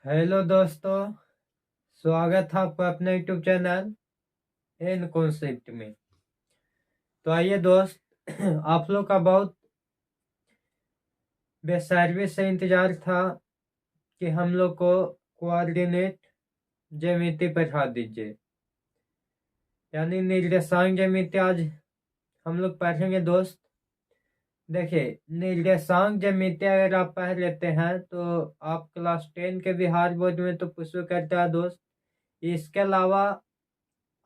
Hello दोस्तों, स्वागत है आपका अपने यूट्यूब चैनल एन कॉन्सेप्ट में। तो आइए दोस्त, आप लोग का बहुत बेसब्री से इंतजार था कि हम लोग को कोऑर्डिनेट ज्यामिति पढ़ा दीजिए, यानी निर्देशांक ज्यामिति आज हम लोग पढ़ेंगे दोस्त। देखिए, निर्देशांक ज्यामिति अगर आप पढ़ लेते हैं तो आप क्लास 10 के बिहार बोर्ड में तो पुष्प करता है दोस्त। इसके अलावा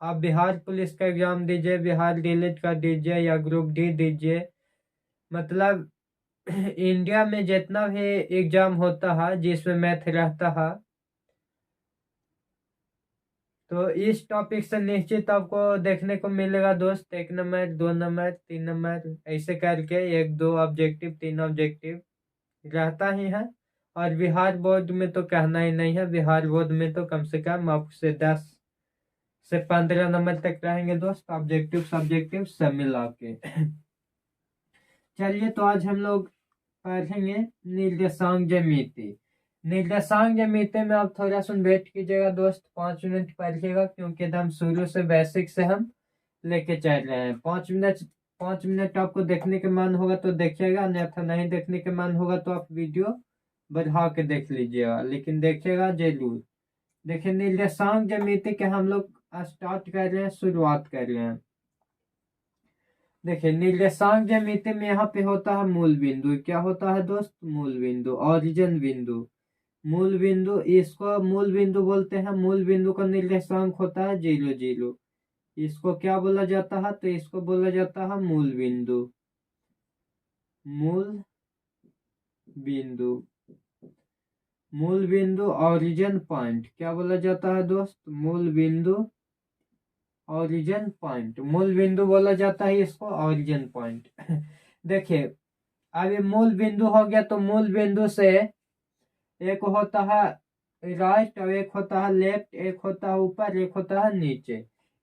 आप बिहार पुलिस का एग्जाम दीजिए, बिहार डिलीट का दीजिए या ग्रुप डी दीजिए। मतलब इंडिया में जितना भी एग्जाम होता है जिसमें मैथ रहता है, तो इस टॉपिक से निश्चित आपको देखने को मिलेगा दोस्त। 1 नंबर, 2 नंबर, 3 नंबर, ऐसे करके 1 2 ऑब्जेक्टिव, 3 ऑब्जेक्टिव रहता ही है। और बिहार बोर्ड में तो कहना ही नहीं है, बिहार बोर्ड में तो कम से कम आपसे 10 से 15 नंबर तक रहेंगे दोस्त, ऑब्जेक्टिव सब्जेक्टिव सब मिला के। चलिए, तो आज हम लोग पढ़ेंगे निर्देशांक ज्यामिति। निर्देशांक ज्यामिति में आप थोड़ा सा वेट कीजिएगा दोस्त, 5 मिनट पढ़िएगा, क्योंकि एकदम शुरू से बेसिक से हम लेके चल रहे हैं। 5 मिनट आपको देखने के मन होगा तो देखिएगा, अन्यथा नहीं देखने के मन होगा तो आप वीडियो बढ़ा के देख लीजिएगा, लेकिन देखिएगा जरूर। देखिए, निर्देशांक ज्यामिति के हम लोग स्टार्ट कर रहे हैं, शुरुआत कर रहे हैं। देखिए, निर्देशांक ज्यामिति में यहाँ पे होता है मूल बिंदु। क्या होता है दोस्त? मूल बिंदु, ओरिजिन बिंदु। मूल बिंदु, इसको मूल बिंदु बोलते हैं। मूल बिंदु का निर्देशांक होता है 0 0। इसको क्या बोला जाता है? तो इसको बोला जाता है मूल बिंदु। मूल बिंदु, मूल बिंदु ओरिजिन पॉइंट क्या बोला जाता है दोस्त? मूल बिंदु ओरिजिन पॉइंट, मूल बिंदु बोला जाता है इसको, ओरिजिन पॉइंट। देखिए, अब ये मूल बिंदु हो गया, तो मूल बिंदु से एक होता है राइट और एक होता है लेफ्ट, एक होता है ऊपर, एक होता है नीचे।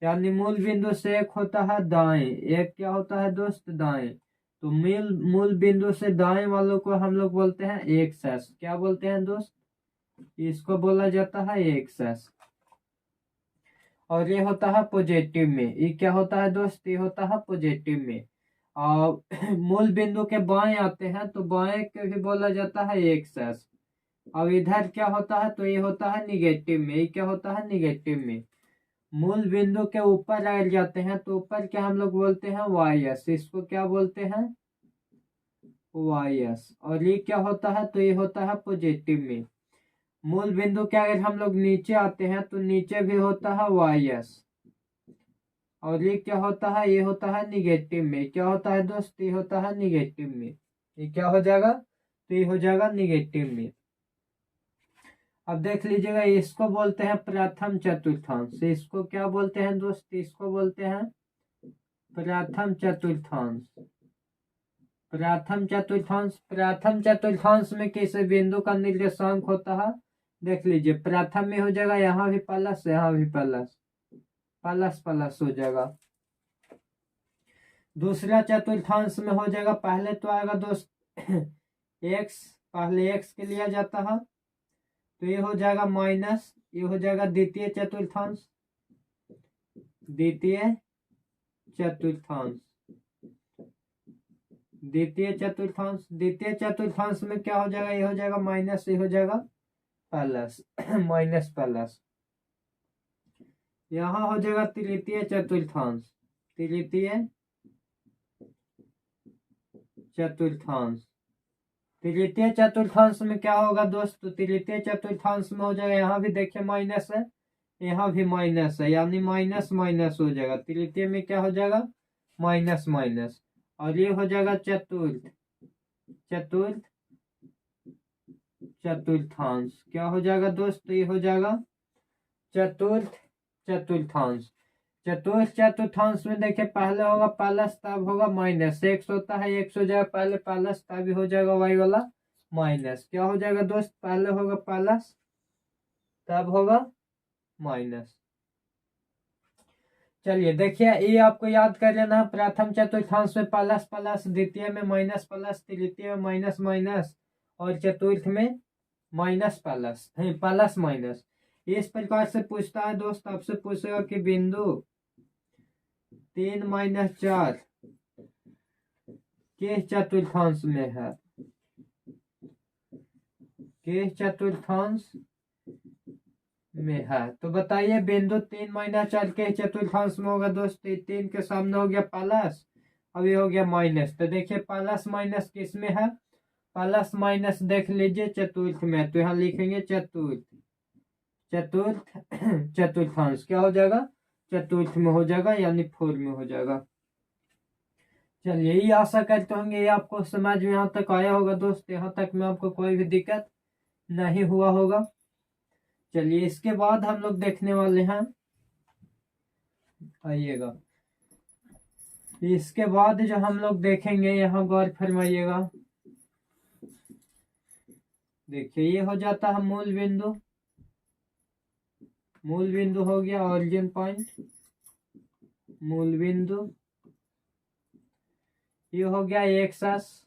यानी मूल बिंदु से एक होता है दाएं, एक क्या होता है दोस्त? दाएं। तो मूल बिंदु से दाएं वालों को हम लोग बोलते हैं एक्सेस। क्या बोलते हैं दोस्त? इसको बोला जाता है एक्सेस। और ये होता है पॉजिटिव में। ये क्या होता है दोस्त? ये होता है पॉजिटिव में। और मूल बिंदु के बाएं आते हैं तो बाएं के भी बोला जाता है एक्सेस। अब इधर क्या होता है? तो ये होता है निगेटिव में। ये क्या होता है? निगेटिव में। मूल बिंदु के ऊपर आ जाते हैं तो ऊपर क्या हम लोग बोलते हैं? Y S. इसको क्या बोलते हैं? Y S. और ये क्या होता है? तो ये होता है पॉजिटिव में। मूल बिंदु के अगर हम लोग नीचे आते हैं तो नीचे भी होता है वाई एस। और ये क्या होता है? ये होता है निगेटिव में। क्या होता है दोस्त? ये होता है निगेटिव में। ये क्या हो जाएगा? तो ये हो जाएगा निगेटिव में। अब देख लीजिएगा, इसको बोलते हैं प्रथम चतुर्थांश। इसको क्या बोलते हैं दोस्त? इसको बोलते हैं प्रथम चतुर्थांश। प्रथम चतुर्थांश, प्रथम चतुर्थांश में किस बिंदु का निर्देशांक होता है? देख लीजिए, प्रथम में हो जाएगा यहाँ भी प्लस, यहाँ भी प्लस, प्लस प्लस हो जाएगा। दूसरा चतुर्थांश में हो जाएगा, पहले तो आएगा दोस्त एक्स, पहले एक्स के लिया जाता है, तो ये हो जाएगा माइनस। ये हो जाएगा द्वितीय चतुर्थांश। द्वितीय चतुर्थांश, द्वितीय चतुर्थांश, द्वितीय चतुर्थांश में क्या हो जाएगा? ये हो जाएगा माइनस, ये हो जाएगा प्लस, माइनस प्लस। यहाँ हो जाएगा तृतीय चतुर्थांश। तृतीय चतुर्थांश, तृतीय चतुर्थांश में क्या होगा दोस्त? तो तृतीय चतुर्थांश में हो जाएगा, यहाँ भी देखिए माइनस है, यहाँ भी माइनस है, यानी माइनस माइनस हो जाएगा। तृतीय में क्या हो जाएगा? Minus minus. और ये हो जाएगा चतुर्थ, चतुर्थ चतुर्थांश। क्या हो जाएगा दोस्त? ये हो जाएगा चतुर्थ चतुर्थांश। चतुर्थ चतुर्थांश में देखिए, पहले होगा प्लस, तब होगा माइनस। एक्स होता है, एक्स हो जाएगा पहले प्लस, तब हो जाएगा वाई वाला माइनस। क्या हो जाएगा दोस्त? पहले होगा प्लस, तब होगा माइनस। चलिए देखिए, ये आपको याद कर लेना है। प्रथम चतुर्थांश में प्लस प्लस, द्वितीय में माइनस प्लस, तृतीय में माइनस माइनस, और चतुर्थ में माइनस प्लस है, प्लस माइनस। इस प्रकार से पूछता है दोस्त, आपसे पूछेगा कि बिंदु 3-4 किस चतुर्थांश में है, किस चतुर्थांश में है। तो बताइए बिंदु 3-4 के चतुर्थांश में होगा दोस्त। 3 के सामने हो गया प्लस, अब ये हो गया माइनस। तो देखिए प्लस माइनस किस में है, प्लस माइनस देख लीजिए चतुर्थ में। तो यहाँ लिखेंगे चतुर्थ, चतुर्थ चतुर्थांश क्या हो जाएगा, चतुर्थ में हो जाएगा, यानी 4 में हो जाएगा। चलिए, यही आशा करते होंगे ये आपको समझ में यहाँ तक आया होगा दोस्त। यहाँ तक में आपको कोई भी दिक्कत नहीं हुआ होगा। चलिए, इसके बाद हम लोग देखने वाले हैं, आइएगा, इसके बाद जो हम लोग देखेंगे, यहाँ गौर फरमाइएगा। देखिए ये हो जाता है मूल बिंदु, मूल बिंदु हो गया ओरिजिन पॉइंट, मूल बिंदु। ये हो गया एक्स एस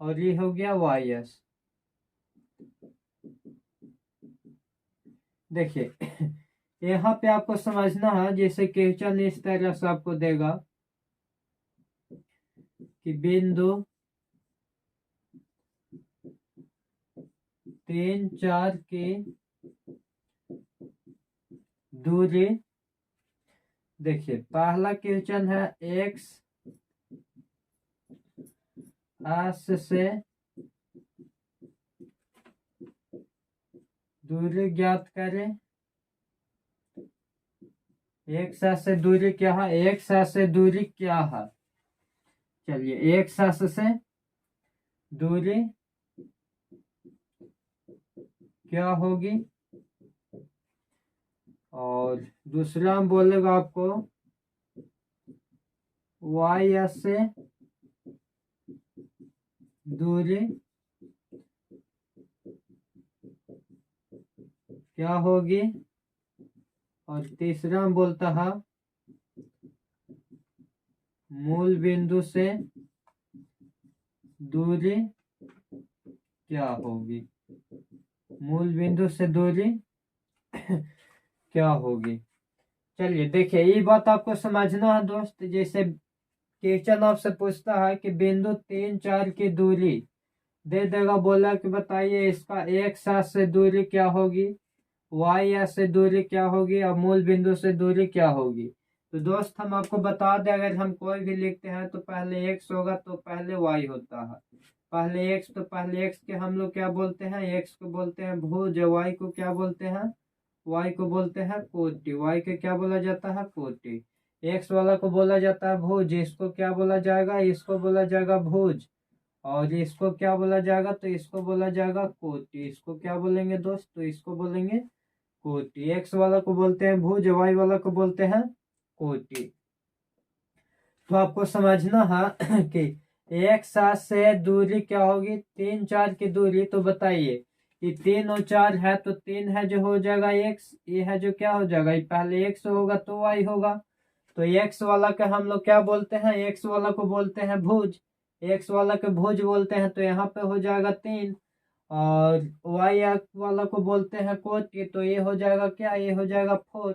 और ये हो गया वाई एस। देखिए यहाँ पे आपको समझना है, जैसे क्वेश्चन इस तरह से आपको देगा कि बिंदु 3-4 की दूरी। देखिए पहला क्वेश्चन है एक्स एस से दूरी ज्ञात करें। एक्स एस से दूरी क्या है, एक्स एस से दूरी क्या है। चलिए एक्स एस से दूरी क्या होगी, और दूसरा हम बोलेगा आपको वाई एस से दूरी क्या होगी, और तीसरा हम बोलता है मूल बिंदु से दूरी क्या होगी, मूल बिंदु से दूरी क्या होगी। चलिए देखिए, ये बात आपको समझना है दोस्त। जैसे क्वेश्चन आपसे पूछता है कि बिंदु 3-4 की दूरी दे देगा, बोला कि बताइए इसका एक्स एस से दूरी क्या होगी, वाई एस से दूरी क्या होगी, और मूल बिंदु से दूरी क्या होगी। तो दोस्त हम आपको बता दें, अगर हम कोई भी लिखते हैं तो पहले एक्स होगा तो पहले वाई होता है, पहले एक्स तो पहले एक्स के हम लोग क्या बोलते हैं, एक्स को बोलते हैं भुज, वाई को क्या बोलते हैं, वाई को बोलते हैं कोटि, वाई के क्या बोला जाता है, कोटि। एक्स वाला को बोला जाता है भुज, इसको क्या बोला जाएगा, इसको बोला जाएगा भुज, और इसको क्या बोला जाएगा, तो इसको बोला जाएगा कोटि। इसको क्या बोलेंगे दोस्त, तो इसको बोलेंगे कोटि। एक्स वाला को बोलते हैं भुज, वाई वाला को बोलते हैं कोटि। तो आपको समझना है कि एक्स से दूरी क्या होगी, 3-4 की दूरी। तो बताइए ये 3 और 4 है, तो 3 है जो हो जाएगा एक्स, ये है जो क्या हो जाएगा, ये पहले एक्स होगा तो वाई होगा। तो एक्स वाला का हम लोग क्या बोलते हैं, एक्स वाला को बोलते हैं भुज, एक्स वाला के भुज बोलते हैं, तो यहाँ पे हो जाएगा 3। और वाई वाला को बोलते हैं कोटि, तो ये हो जाएगा क्या, ये हो जाएगा 4,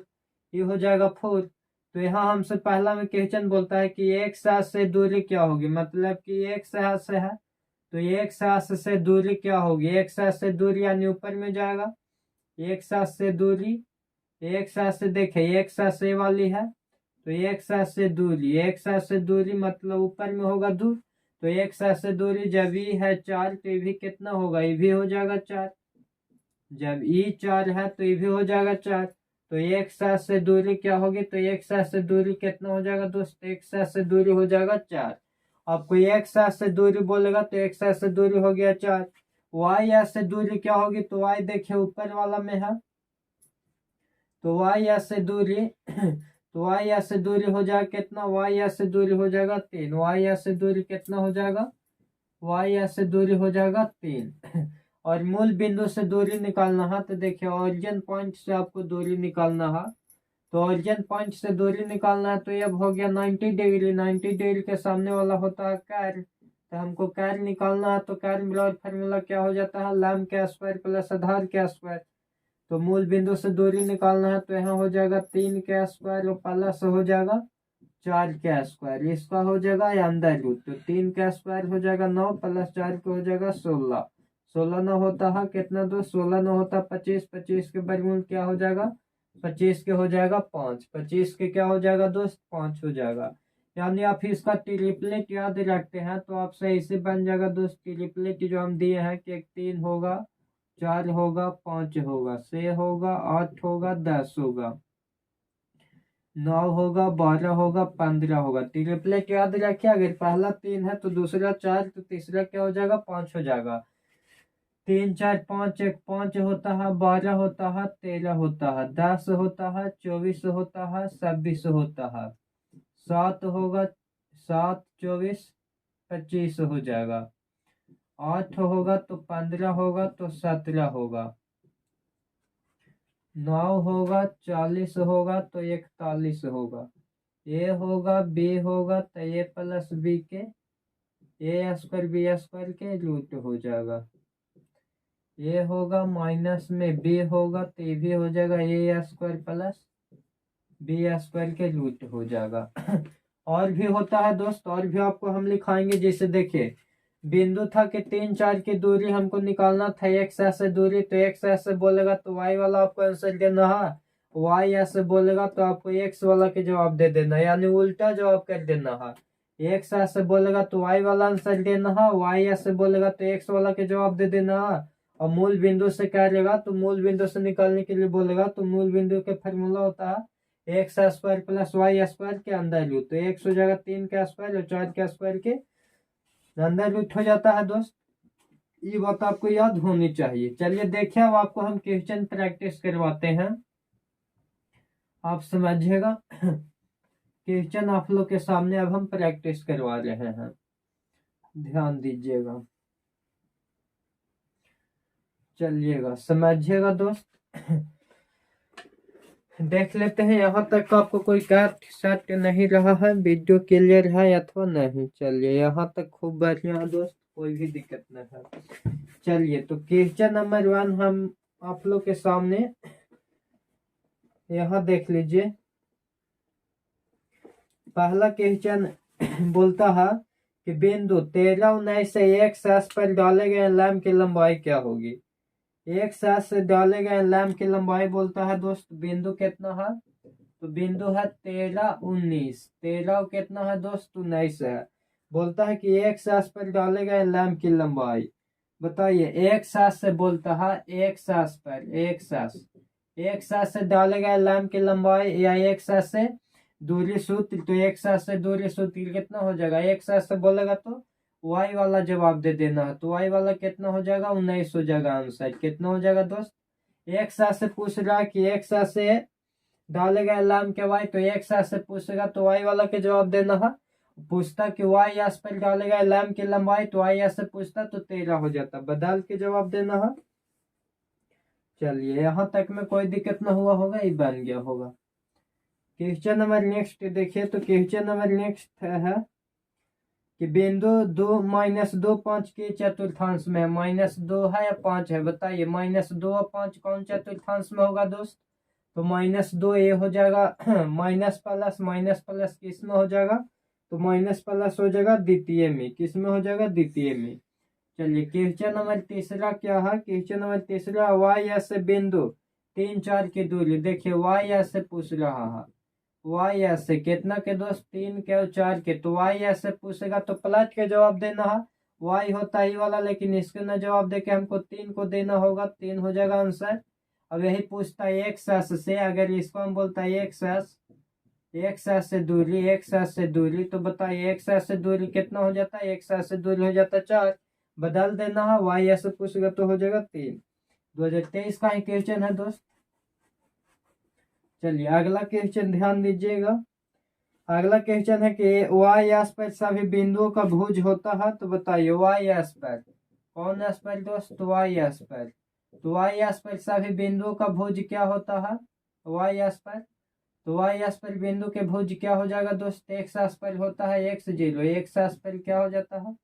ये हो जाएगा 4। तो यहाँ हमसे पहला में क्वेश्चन बोलता है कि एक साथ से दूरी क्या होगी, मतलब कि एक साथ से है, तो एक साथ से दूरी क्या होगी, एक साथ से दूरी यानी ऊपर में जाएगा, एक साथ से दूरी, एक साथ से देखे एक साथ से वाली है, तो एक साथ से दूरी, एक साथ से दूरी मतलब ऊपर में होगा दूर, तो एक साथ से दूरी जब ई है 4 तो ये भी कितना होगा, ये भी हो जाएगा 4। जब ई 4 है तो ये भी हो जाएगा 4। तो एक साथ से दूरी क्या होगी, तो एक साथ से दूरी कितना हो जाएगा दोस्त, एक साथ से दूरी हो जाएगा 4। आपको एक साथ से दूरी बोलेगा तो एक साथ से दूरी हो गया 4। वाई एस से दूरी क्या होगी, तो वाई देखिए ऊपर वाला में है, तो वाई एस से दूरी तो वाई एस से दूरी हो जाएगा कितना, वाई एस से दूरी हो जाएगा 3। वाई एस से दूरी कितना हो जाएगा, वाई एस से दूरी हो जाएगा 3। और मूल बिंदु से दूरी निकालना है, तो देखिए ओरिजिन पॉइंट से आपको दूरी निकालना है। तो ओरिजिन पॉइंट से दूरी निकालना है, तो ये अब हो गया 90 डिग्री, 90 डिग्री के सामने वाला होता है कर्व, तो हमको कैर निकालना है, तो कैर मिलाओ फार्मूला क्या हो जाता है, लैम के स्क्वायर प्लस आधार के स्क्वायर। तो मूल बिंदु से दूरी निकालना है, तो यहाँ हो जाएगा 3 के स्क्वायर और प्लस हो जाएगा 4 के स्क्वायर, इसका हो जाएगा अंदर रूट। तो 3 का स्क्वायर हो जाएगा 9 प्लस 4 को हो जाएगा 16। 16 न होता है कितना दोस्त, 16 न होता 25, 25 के वर्गमूल क्या हो जाएगा, 25 के हो जाएगा 5, 25 के क्या हो जाएगा दोस्त 5 हो जाएगा। यानी आप इसका ट्रिपलेट याद रखते हैं तो आप सही से बन जाएगा दोस्त। ट्रिपलेट जो हम दिए हैं कि 3 होगा, 4 होगा, 5 होगा, 6 होगा, 8 होगा, 10 होगा, 9 होगा, 12 होगा, 15 होगा। ट्रिपलेट याद रखिए, अगर पहला 3 है तो दूसरा 4, तो तीसरा क्या हो जाएगा 5 हो जाएगा। 3 4 5 1 5 होता है, 12 होता है, 13 होता है, 10 होता है, 24 होता है, 26 होता है, 7 होगा, 7 24 25 हो जाएगा, 8 होगा तो 15 होगा तो 17 होगा, 9 होगा, 40 होगा तो 41 होगा, ए होगा, बी होगा तो ए प्लस बी के ए स्क्वायर बी स्क्वायर के रूट हो जाएगा। ए होगा माइनस में बी होगा तो ये भी हो जाएगा ए स्क्वायर प्लस बी स्क्वायर के रूट हो जाएगा। और भी होता है दोस्त, और भी आपको हम लिखाएंगे। जैसे देखिए बिंदु था कि 3 4 की दूरी हमको निकालना था, एक्स ऐसे दूरी, तो एक्स ऐसे बोलेगा तो वाई वाला आपको आंसर देना है, वाई ऐसे बोलेगा तो आपको एक्स वाला के जवाब दे देना, यानी उल्टा जवाब कर देना है। एक्स ऐसे बोलेगा तो वाई वाला आंसर देना है, वाई ऐसे बोलेगा तो एक्स वाला के जवाब दे देना है। और मूल बिंदु से क्या रहेगा, तो मूल बिंदु से निकालने के लिए बोलेगा तो मूल बिंदु के फॉर्मूला होता है x square plus y square के अंदर रूट। तो एक्स हो जाएगा 3 का स्क्वायर और 4 का स्क्वायर के अंदर रूट हो जाता है दोस्त। ये बात आपको याद होनी चाहिए। चलिए देखिए अब आपको हम क्वेश्चन प्रैक्टिस करवाते हैं, आप समझिएगा। क्वेश्चन आप लोग के सामने अब हम प्रैक्टिस करवा रहे हैं, ध्यान दीजिएगा, चलिएगा समझिएगा दोस्त। देख लेते हैं यहाँ तक आपको कोई कट सट नहीं रहा है, वीडियो क्लियर है अथवा नहीं। चलिए यहाँ तक खूब बढ़िया है दोस्त, कोई भी दिक्कत नहीं है। चलिए तो क्वेश्चन नंबर 1 हम आप लोग के सामने यहाँ देख लीजिए। पहला क्वेश्चन बोलता है कि बिंदु 13 19 से एक सास पर डाले गए लैम्प की लंबाई क्या होगी। एक सास से डाले गए लैम्प की लंबाई बोलता है दोस्त, बिंदु कितना है, तो बिंदु है 13 19, 13 कितना है दोस्त 19 है। बोलता है कि एक सास पर डाले गए लैम्प की लंबाई बताइए। एक सास से बोलता है, एक सास पर, एक सास से डाले गए लैम्प की लंबाई या एक सास से दूरी सूत्र, तो एक सास से दूरी सूत्र कितना हो जाएगा, एक सास से बोलेगा तो वाई वाला जवाब दे देना है, तो वाई वाला कितना हो जाएगा 19 हो जाएगा। आंसर कितना हो जाएगा दोस्त, एक सास से पूछ रहा है कि एक सास से डाले गए लैम्प के वाई, तो एक सास से पूछेगा तो वाई वाला के जवाब देना है। पूछता कि वाई एस पर डाले गए लैम्प की लंबाई, तो वाई एस से पूछता तो 13 हो जाता, बदल के जवाब देना है। चलिए यहाँ तक में कोई दिक्कत ना हुआ होगा, ये बन गया होगा। क्वेश्चन नंबर नेक्स्ट देखिए, तो क्वेश्चन नंबर नेक्स्ट है कि बिंदु 2 -2 5 के चतुर्थांश में, -2 है या 5 है, बताइए -2 और 5 कौन चतुर्थांश में होगा दोस्त, तो -2 ये हो जाएगा माइनस प्लस किस में हो जाएगा, तो माइनस प्लस हो जाएगा द्वितीय में, किस में हो जाएगा द्वितीय में। चलिए क्वेश्चन नंबर तीसरा क्या है, क्वेश्चन नंबर तीसरा वाई एस से बिंदु 3 4 की दूरी, देखिए वाई एस से पूछ रहा है, वाई एस से कितना के दोस्त 3 के और 4 के, तो वाई एस से पूछेगा तो प्लस के जवाब देना है, वाई होता है वाला, लेकिन इसके ना जवाब देके हमको 3 को देना होगा, 3 हो जाएगा आंसर। अब यही पूछता है एक सास से, अगर इसको हम बोलता है एक सास से दूरी, एक सास से दूरी, तो बताइए एक सास से दूरी कितना हो जाता है, एक सास से दूरी हो जाता है 4, बदल देना है, वाई एस से पूछेगा तो हो जाएगा 3। 2023 का ही क्वेश्चन है दोस्त। चलिए अगला क्वेश्चन ध्यान दीजिएगा। अगला क्वेश्चन है कि वाई एस पर सभी बिंदुओं का भुज होता है, तो बताइए वाई एस पर, कौन एस पर दोस्त, वाई एस पर, तो वाई एस पर सभी बिंदुओं का भुज क्या होता है, वाई एस पर, तो वाई एस पर बिंदु के भुज क्या हो जाएगा दोस्त, एक्स एस पर होता है x0, एक्स एस पर क्या हो जाता है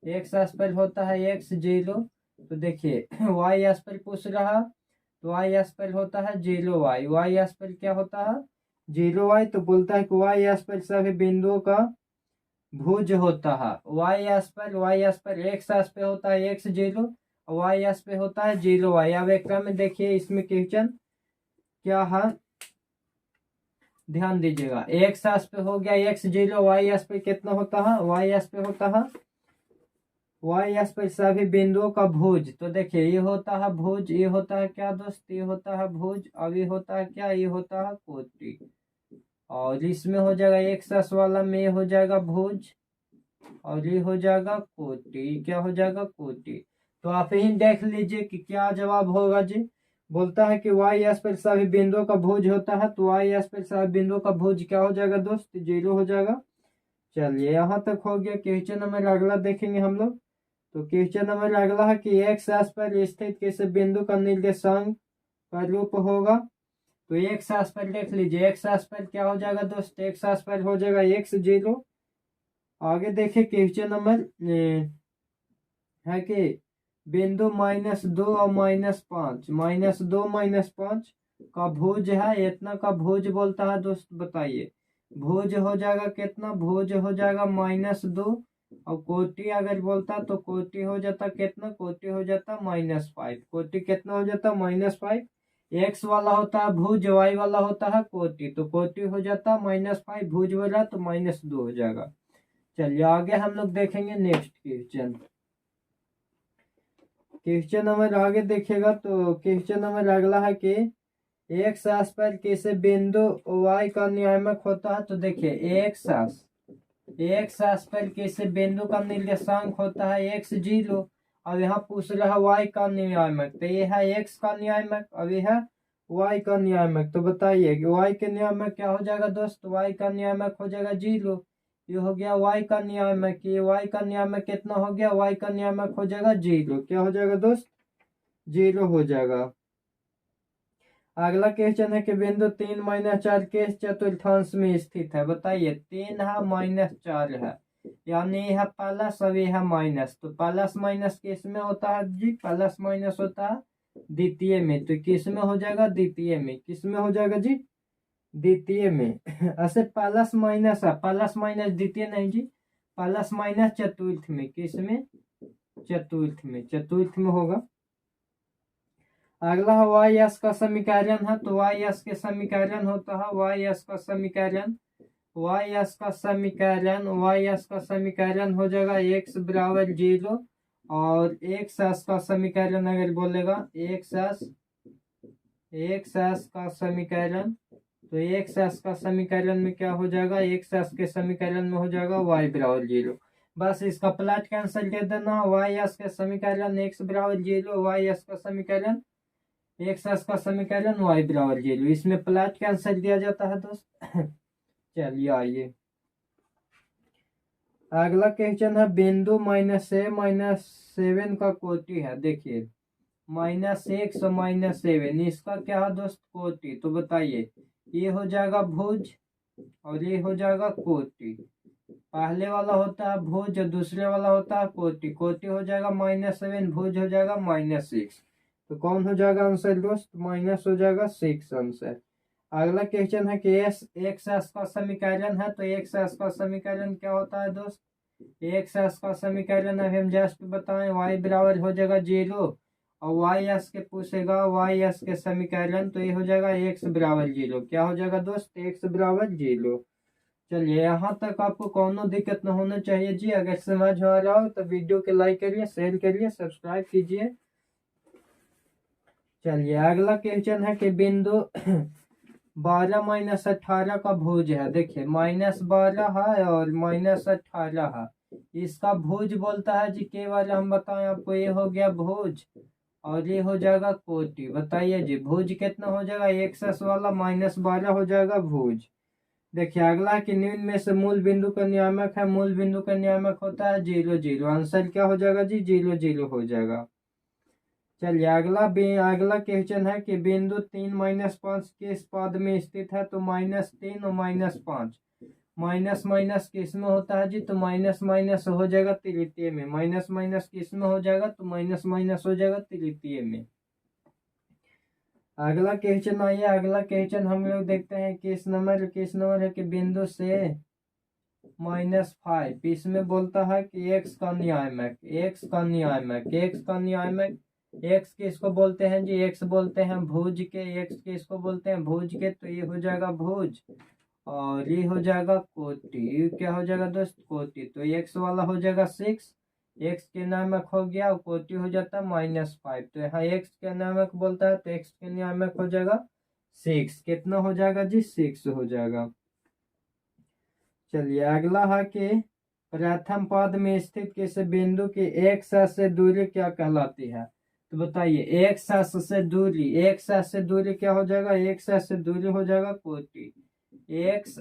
एक्स एस्पेल होता है एक्स जीरो। तो देखिए वाई एस्पेल पूछ रहा, तो वाई एस्पेल होता है जीरो वाई, वाई एस्पेल क्या होता है जीरो वाई। तो बोलता है कि वाई एस्पेल सभी बिंदुओं का भुज होता है। वाई एस्पेल एक्स एस्पेल होता है एक्स जीरो, और वाई एस्पेल होता है जीरो वाई। अब एक में देखिए इसमें क्वेश्चन क्या है, ध्यान दीजिएगा। एक्स एस पे हो गया एक्स जीरो, वाई एस पे कितना होता है वाई एस पे होता है वाई एस पे सभी बिंदुओं का भुज। तो देखिए ये होता है भुज, ये होता है क्या दोस्त, ये होता है भुज, अब ये होता है क्या, ये होता है कोटि। और इसमें हो जाएगा एक्स एस वाला में ये हो जाएगा भुज, और ये हो जाएगा कोटि, क्या हो जाएगा कोटि। तो आप ही देख लीजिए कि क्या जवाब होगा जी। बोलता है कि वाई एस पर सभी बिंदुओं का भुज होता है, तो वाई एस पर सभी बिंदुओं का भुज क्या हो जाएगा दोस्त, जीरो हो जाएगा। चलिए यहाँ तक हो गया। क्वेश्चन नंबर अगला देखेंगे हम लोग। तो क्वेश्चन नंबर अगला है कि एक्स एस पर स्थित किसी बिंदु का निर्देशांक का रूप होगा। तो एक्स एस पर देख लीजिए, एक्स एस पर क्या हो जाएगा दोस्त, एक्स एस पर हो जाएगा एक्स जीरो। आगे देखिए क्वेश्चन नंबर है कि बिंदु -2 और -5, -2 -5 का भुज है, इतना का भुज बोलता है दोस्त। बताइए भुज हो जाएगा कितना, भुज हो जाएगा -2, और कोटि अगर बोलता तो कोटि हो जाता कितना, कोटि हो जाता -5, कोटि कितना हो जाता -5। एक्स वाला होता है भुज, वाई वाला होता है कोटि, तो कोटि हो जाता -5, भुज वाला तो -2 हो जाएगा। चलिए आगे हम लोग देखेंगे नेक्स्ट क्वेश्चन। क्वेश्चन नंबर आगे देखेगा तो क्वेश्चन नंबर अगला है कि एक्स एस पर किसी बिंदु वाई का नियामक होता है। तो देखिए एक्स एस पर किसी बिंदु का निर्देशांक होता है एक्स जीरो, और यहाँ पूछ रहा है वाई का नियामक। तो ये है एक्स का नियामक, अब ये है वाई का नियामक। तो बताइए कि वाई के नियामक क्या हो जाएगा दोस्त, वाई का नियामक हो जाएगा जीरो। ये हो गया वाई का नियामक, ये वाई का नियामक कितना हो गया, वाई का नियामक हो जाएगा जीरो, क्या हो जाएगा दोस्त, जीरो हो जाएगा। अगला क्वेश्चन है कि बिंदु 3 - 4 के चतुर्थांश में स्थित है। बताइए 3 है -4 है, यानी यह प्लस और यह माइनस। तो प्लस माइनस किस में होता है जी, प्लस माइनस होता है द्वितीय में। तो किस में हो जाएगा, द्वितीय में। किस में हो जाएगा जी, द्वितीय में। ऐसे प्लस माइनस है, प्लस माइनस द्वितीय नहीं जी, प्लस माइनस चतुर्थ में। किस में, चतुर्थ में, चतुर्थ में होगा। अगला है वाई एस का समीकरण है। तो वाई एस के समीकरण होता है, वाई एस का समीकरण, वाई एस का समीकरण, वाई एस का समीकरण हो जाएगा एक्स बराबर जीरो। और एक्स एस का समीकरण अगर बोलेगा एक्स एस का समीकरण, तो एक्स एस का समीकरण में क्या हो जाएगा, एक्स एस के समीकरण में हो जाएगा वाई बराबर जीरो। बस इसका प्लॉट कैंसिल कर देना, वाई एस के समीकरण एक्स बराबर जीरो, वाई एस का समीकरण एक्स एस का समीकरण वाई बराबर जीरो, इसमें प्लॉट कैंसिल दिया जाता है दोस्त। चलिए आइए अगला क्वेश्चन है बिंदु -7 का कोटि है। देखिए -1 और -7 इसका क्या है दोस्त, कोटि। तो बताइए ये हो जाएगा भुज और ये हो जाएगा कोटि। पहले वाला होता है भुज और दूसरे वाला होता है कोटि। कोटि हो जाएगा -7, भुज हो जाएगा -6। तो कौन हो जाएगा आंसर दोस्त, माइनस हो जाएगा 6 आंसर। अगला क्वेश्चन है कि एक्स एस का समीकरण है। तो एक्स एस का समीकरण क्या होता है दोस्त, एक्स एस का समीकरण अभी हम जस्ट बताएं, वाई बराबर हो जाएगा जीरो, और वाई एस के पूछेगा वाई एस के समीकरण, तो ये हो जाएगा एक्स बराबर जीरो। क्या हो जाएगा दोस्त, एक्स बराबर जीरो। चलिए यहाँ तक आपको कोनो दिक्कत न होना चाहिए जी। अगर समझ आ रहा हो तो वीडियो के लाइक करिए, शेयर करिए, सब्सक्राइब कीजिए। चलिए अगला क्वेश्चन है कि बिंदु 12 - 18 का भुज है। देखिए -12 है और -18 है, इसका भुज बोलता है जी केवल हम बताएं आपको, ये हो गया भुज और ये हो जाएगा कोटि। बताइए जी भुज कितना हो जाएगा, एक्स वाला -12 हो जाएगा भुज। देखिए अगला कि निम्न में से मूल बिंदु का नियामक है। मूल बिंदु का नियामक होता है 0 0, आंसर क्या हो जाएगा जी, 0 0 हो जाएगा। चलिए अगला क्वेश्चन है कि बिंदु 3 - 5 किस पद में स्थित है। तो -3 और -5 माइनस माइनस किस में होता है जी, तो माइनस माइनस हो जाएगा तृतीय में। माइनस माइनस किस में हो जाएगा, तो माइनस माइनस हो जाएगा तृतीय में। अगला क्वेश्चन आइए, अगला क्वेश्चन हम लोग देखते हैं किस नंबर है कि बिंदु से -5, इसमें बोलता है कि एक्स का नियामक, एक्स का नियामक, एक्स का नियामक, एक्स किसको बोलते हैं जी, एक्स बोलते हैं भुज के, एक्स किसको बोलते हैं भुज के, तो ये हो जाएगा भुज और ये हो जाएगा कोटि। ये क्या हो जाएगा दोस्त, कोटि। तो एक्स वाला हो जाएगा 6, एक्स के नियामक हो गया और कोटि हो जाता है -5। तो यहाँ एक्स के नियामक बोलता है तो एक्स के नियामक हो जाएगा 6। कितना हो जाएगा जी, 6 हो जाएगा। चलिए अगला है कि प्रथम पद में स्थित किसी बिंदु की एक्स से दूरी क्या कहलाती है, तो बताइए एक्स से दूरी, एक्स से दूरी क्या हो जाएगा, एक्स से दूरी हो जाएगा कोटि। एक्स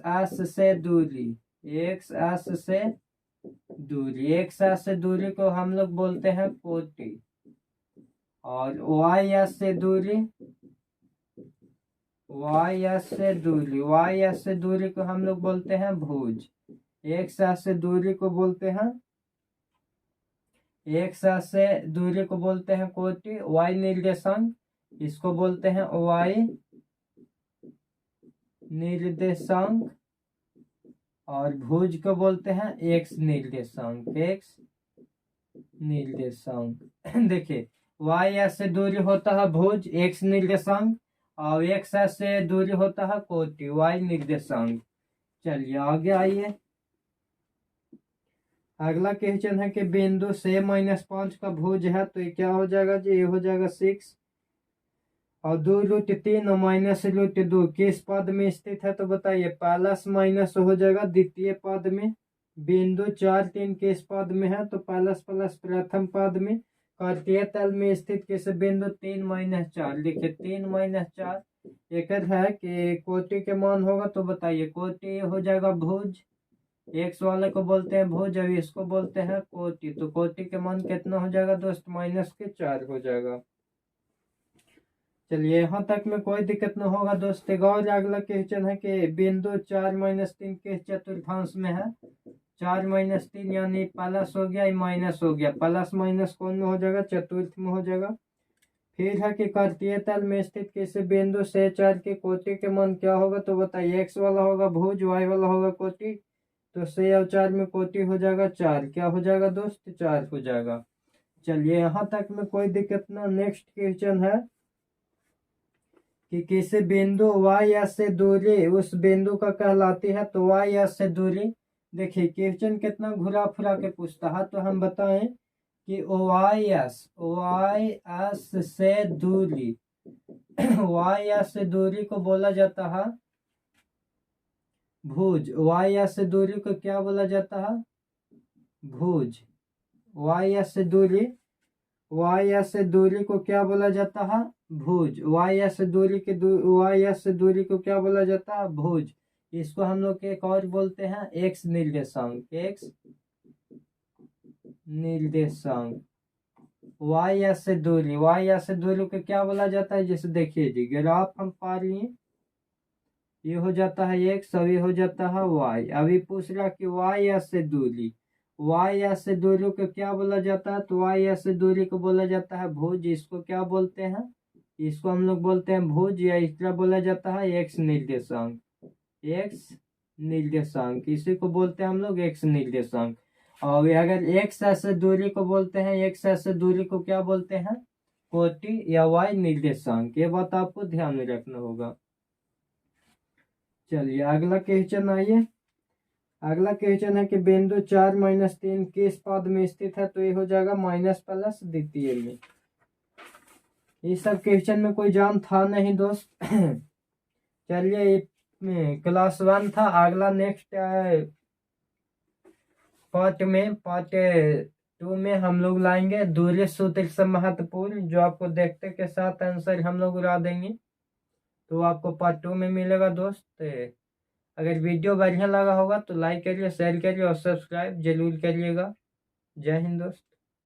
से दूरी, एक्स से दूरी, एक्स से दूरी को हम लोग बोलते हैं कोटि। और वाई से दूरी, वाई से दूरी, वाई से दूरी को हम लोग बोलते हैं भुज। एक्स से दूरी को बोलते हैं, एक्स से दूरी को बोलते हैं कोटि। वाई निर्देशांक, इसको बोलते हैं वाई निर्देशांक। और भुज को बोलते हैं एक्स निर्देशांक, एक्स निर्देशांक। देखिए वाई से दूरी होता है भुज, एक्स निर्देशांक, और एक्स से दूरी होता है कोटि, वाई निर्देशांक। चलिए आगे आइए, अगला क्वेश्चन है कि बिंदु से -5 का भुज है तो ये क्या हो जाएगा जी, ये हो जाएगा 6 और 2√3 और -√2 किस पद में स्थित है, तो बताइए प्लस माइनस हो जाएगा द्वितीय पद में। बिंदु 4 3 किस पद में है, तो प्लस प्लस प्रथम पद में। कार्तीय तल में स्थित किस बिंदु 3 -4, देखिए 3 -4 एक है कि कोटि के मान होगा, तो बताइए कोटि हो जाएगा भुज, एक्स वाले को बोलते हैं भुज, अभी इसको बोलते हैं कोटि। तो कोटि के मान कितना हो जाएगा दोस्त, -4 हो जाएगा। चलिए यहाँ तक में कोई दिक्कत न होगा दोस्त। और अगला क्वेश्चन है कि बिंदु 4 -3 के चतुर्थांश में है। 4 -3 यानी प्लस हो गया, माइनस हो गया, प्लस माइनस कौन में हो जाएगा, चतुर्थ में हो जाएगा। फिर है कि कार्तीय तल में स्थित किसी बिंदु से 4 के कोटि के मान क्या होगा, तो बताइए एक्स वाला होगा भुज, वाई वाला होगा कोटि। तो 6 और 4 में कोटि हो जाएगा 4, क्या हो जाएगा दोस्त, 4 हो जाएगा। चलिए यहाँ तक में कोई दिक्कत ना। नेक्स्ट क्वेश्चन है कि किसी बिंदु वाई से दूरी उस बिंदु का कहलाती है, तो वाई से दूरी, देखिए क्वेश्चन कितना घुरा फुरा के पूछता है, तो हम बताएं कि वाई एस से दूरी, वाई से दूरी को बोला जाता है भुज। वाई से दूरी को क्या बोला जाता है, भुज। वाई से दूरी, वाई से दूरी को क्या बोला जाता है, भुज। वाई से दूरी के वाई से दूरी को क्या बोला जाता है, भुज। इसको हम लोग एक और बोलते हैं एक्स निर्देशांक, एक्स निर्देशांक। वाई से दूरी, वाई से दूरी को क्या बोला जाता है, जैसे देखिए जी ग्राफ हम पा लिए, ये हो जाता है एक्स और ये हो जाता है वाई। अभी पूछ रहा कि वाई से दूरी, वाई से दूरी को क्या बोला जाता है, तो वाई से दूरी को बोला जाता है भुज। इसको क्या बोलते हैं, इसको हम लोग बोलते हैं भुज, या इस तरह बोला जाता है एक्स निर्देशांक, एक्स निर्देशांक, इसी को बोलते हैं हम लोग एक्स निर्देशांक। और अगर एक्स से दूरी को बोलते हैं, एक्स से दूरी को क्या बोलते हैं, कोटि या वाई निर्देशांक। ये बात आपको ध्यान में रखना होगा। चलिए अगला क्वेश्चन आइए, अगला क्वेश्चन है कि बिंदु 4 -3 किस पद में स्थित है, तो ये हो जाएगा माइनस प्लस द्वितीय में। ये सब क्वेश्चन में कोई जान था नहीं दोस्त। चलिए क्लास 1 था, अगला नेक्स्ट पार्ट 2 में हम लोग लाएंगे दूरी सूत्र से महत्वपूर्ण, जो आपको देखते के साथ आंसर हम लोग उड़ा देंगे। तो आपको पार्ट 2 में मिलेगा दोस्त। अगर वीडियो बढ़िया लगा होगा तो लाइक करिए, शेयर करिए और सब्सक्राइब जरूर करिएगा। जय हिंद दोस्त।